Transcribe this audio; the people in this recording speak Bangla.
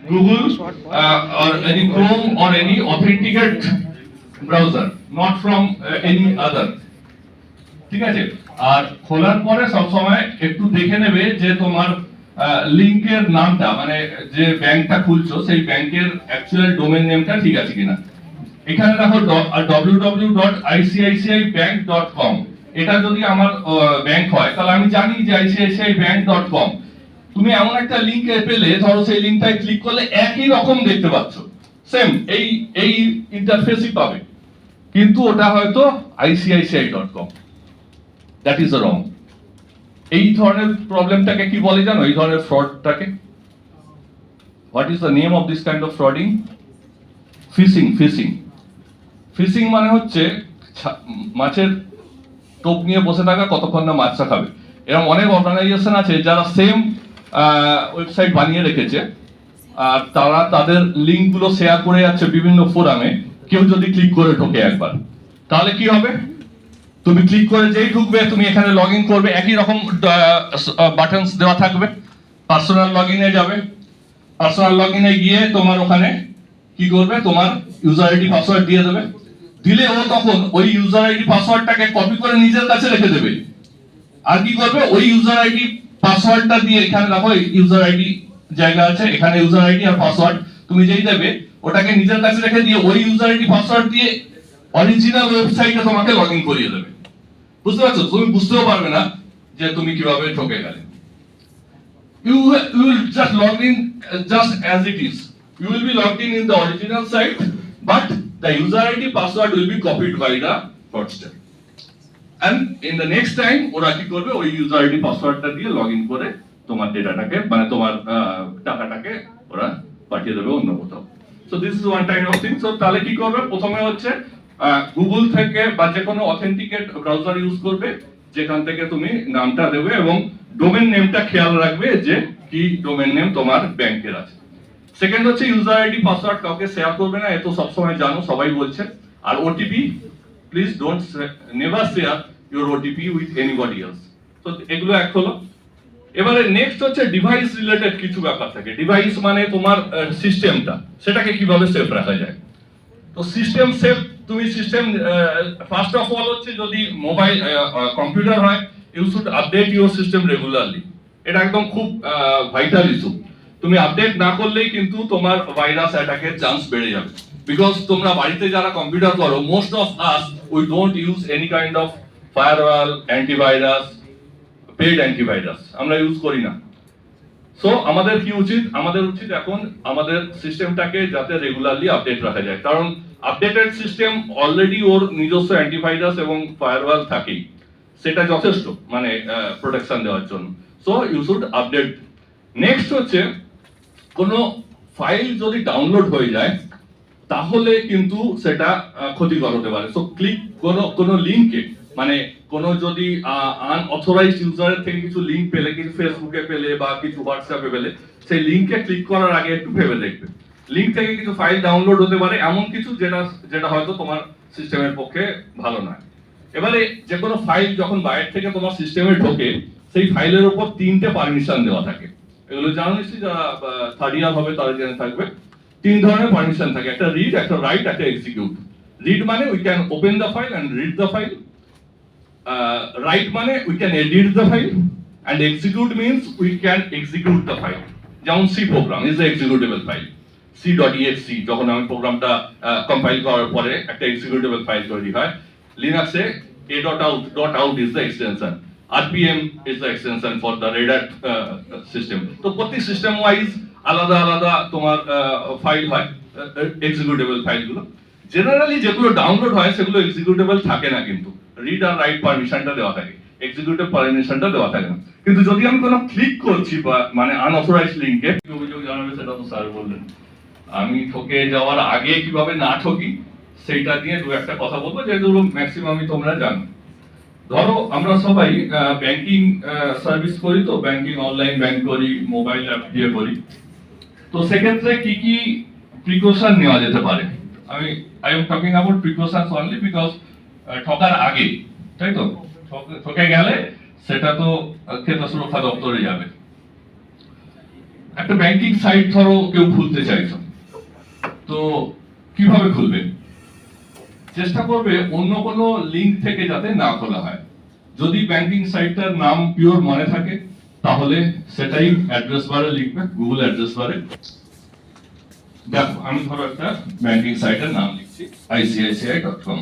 Google or any Chrome or any authenticate browser, not from any other. ঠিক আছে? আর খোলার পরে সব সময় একটু দেখে নেবে যে তোমার লিংকের নামটা, মানে যে ব্যাংকটা খুলছো সেই ব্যাংকের অ্যাকচুয়াল ডোমেইন নেমটা ঠিক আছে কিনা। এখানে দেখো www.icicibank.com, এটা যদি আমার ব্যাংক হয় তাহলে আমি জানি যে icicibank.com। তুমি এমন একটা লিংক পেলে, ধরো সেই লিংকটায় ক্লিক করলে একই রকম দেখতে পাচ্ছ, সেম এই ইন্টারফেসই পাবে, কিন্তু ওটা হয়তো icici.com। That is wrong. এই ধরনের প্রবলেমটাকে কি বলে জানো? এই ধরনের ফ্রডটাকে what is the name of this kind of frauding? Phishing. Phishing মানে হচ্ছে মাছের টোপ নিয়ে বসে থাকা, কতক্ষণ না মাছটা খাবে। এরকম অনেক অর্গানাইজেশন আছে যারা সেম ওয়েবসাইট বানিয়ে রেখেছে, আর তারা তাদের লিঙ্কগুলো শেয়ার করে যাচ্ছে বিভিন্ন ফোরামে। কেউ যদি ক্লিক করে ঢোকে একবার, তাহলে কি হবে? তুমি ক্লিক করে যেই ঢুকবে, তুমি এখানে লগ ইন করবে, একই রকম বাটনস দেওয়া থাকবে। পার্সোনাল লগ ইনে যাবে, পার্সোনাল লগ ইনে গিয়ে তোমার ওখানে কি করবে, তোমার ইউজার আইডি পাসওয়ার্ড দিয়ে দেবে। দিলে ও তখন ওই ইউজার আইডি পাসওয়ার্ডটাকে কপি করে নিজের কাছে রেখে দেবে। আর কি করবে, ওই ইউজার আইডি পাসওয়ার্ডটা দিয়ে, এখানে দেখো ইউজার আইডি জায়গা আছে, এখানে ইউজার আইডি আর পাসওয়ার্ড তুমি যেই দেবে, ওটাকে নিজের কাছে রেখে দিয়ে ওই ইউজার আইডি পাসওয়ার্ড দিয়ে অরিজিনাল ওয়েবসাইটে তোমাকে লগ ইন করিয়ে দেবে। বুঝতে পারছো? তুমি বুঝতেও পারবে না যে তুমি কিভাবে ঠকে গেলে। You will just log in just as it is. You will be logged in the original site, but the user ID password will be copied by the fraudster. And in the next time, ওরা কি করবে, ওই user ID পাসওয়ার্ডটা দিয়ে লগ ইন করে তোমার ডেটাটাকে, মানে তোমার টাকাটাকে ওরা পাঠিয়ে দেবে অন্য কোথাও। So this is one kind of thing. So তাহলে কি করবে, প্রথমে হচ্ছে গুগল থেকে বা যে কোনো অথেন্টিকেট ব্রাউজার ইউজ করবে, যেখান থেকে তুমি নামটা দেবে এবং ডোমেন নেমটা খেয়াল রাখবে যে কি ডোমেন নেম তোমার ব্যাংকের আছে। সেকেন্ড হচ্ছে ইউজার আইডি পাসওয়ার্ড কাউকে শেয়ার করবে না, এ তো সবসময় জানো, সবাই বলছে। আর OTP, please don't never share your OTP with anybody else. তো এগুলো এক হলো। এবারে নেক্সট হচ্ছে ডিভাইস রিলেটেড কিছু ব্যাপার থাকে। ডিভাইস মানে তোমার সিস্টেমটা, সেটাকে কিভাবে সেফ রাখা যায়। তো সিস্টেম সেফ, তুমি সিস্টেম ফার্স্ট অফ অল হচ্ছে, যদি মোবাইল কম্পিউটার হয়, you should update your system regularly. এটা একদম খুব ভাইটাল ইস্যু। তুমি আপডেট না করলেই কিন্তু তোমার ভাইরাস অ্যাটাকের চান্স বেড়ে যাবে। বিকজ তোমরা বাড়িতে যারা কম্পিউটার করো, most of us we don't use any kind of firewall, antivirus, paid antivirus আমরা ইউজ করি না। সো আমাদের কি উচিত, আমাদের উচিত এখন আমাদের সিস্টেমটাকে যাতে রেগুলারলি আপডেট রাখা যায়। কারণ আপডেটেড সিস্টেম অলরেডি ওর নিজস্ব অ্যান্টিভাইরাস এবং ফায়ারওয়াল থাকেই, সেটা যথেষ্ট মানে প্রোটেকশন দেওয়ার জন্য। So you should update. Next হচ্ছে, কোনো ফাইল যদি ডাউনলোড হয়ে যায় তাহলে কিন্তু সেটা ক্ষতিকর হতে পারে। সো ক্লিক কোনো লিঙ্কে, মানে কোনো যদি আনঅথরাইজড ইউজারের থেকে কিছু লিঙ্ক পেলে, কিছু ফেসবুকে পেলে বা কিছু হোয়াটসঅ্যাপে পেলে, সেই লিঙ্কে ক্লিক করার আগে একটু ভেবে দেখবে। লিঙ্ক থেকে কিছু ফাইল ডাউনলোড হতে পারে, এমন কিছু যেটা হয়তো তোমার সিস্টেমের পক্ষে ভালো নয়। এবারে যে কোনো ফাইল যখন বাইরে থেকে তোমার সিস্টেমে ঢোকে, সেই ফাইলের উপর 3টে পারমিশন দেওয়া থাকে। এগুলো জানো নিশ্চয়ই, যারা থার্ড ইয়ার হবে তারা জেনে থাকবে। 3 ধরনের পারমিশন থাকে, একটা রিড, একটা রাইট, একটা এক্সিকিউট। রিড মানে we can open the file and read the file. Write মানে we can edit the file, and execute means we can execute the file. যেমন C program is the executable file. c.exe যখন আমি প্রোগ্রামটা কম্পাইল করার পরে একটা এক্সিকিউটেবল ফাইল তৈরি হয়। লিনাক্সে a.out is the extension, rpm is the extension for the red hat system. তো প্রতি সিস্টেম ওয়াইজ আলাদা আলাদা তোমার ফাইল হয়, এক্সিকিউটেবল ফাইলগুলো। জেনারেলি যেগুলো ডাউনলোড হয় সেগুলো এক্সিকিউটেবল থাকে না, কিন্তু রিড আর রাইট পারমিশনটা দেওয়া থাকে, এক্সিকিউটিভ পারমিশনটা দেওয়া থাকে না। কিন্তু যদি আমি কোনো ক্লিক করছি বা মানে আনঅথরাইজড লিংকে, অভিযোগ জানাবে, সেটা তো স্যার বললেন। আমি ঠকে যাওয়ার আগে কিভাবে না ঠকি সেইটা নিয়ে দু একটা কথা বলবো, যেগুলো ম্যাক্সিমামই তোমরা জানো। ধরো আমরা সবাই ব্যাংকিং সার্ভিস করি, তো ব্যাংকিং অনলাইন ব্যাংক করি, মোবাইল অ্যাপ দিয়ে করি। তো সেক্ষেত্রে কি কি প্রিকশন নেওয়া যেতে পারে? I am talking about precautions only because ঠকার আগে, তাই তো? ঠকে গেলে সেটা তো ক্ষেত্র সুরক্ষা দপ্তরে যাবে। একটা ব্যাংকিং সাইট ধরো কেউ খুলতে চাইছো, তো কিভাবে খুলবে? চেষ্টা করবে অন্য কোনো লিংক থেকে যাতে না খোলা হয়। যদি ব্যাংকিং সাইটটার নাম পিওর মনে থাকে তাহলে সেটাই অ্যাড্রেস বারে লিখবে, গুগল অ্যাড্রেস বারে। দেখো আমি ধরো একটা ব্যাংকিং সাইটের নাম লিখছি ICICI.com।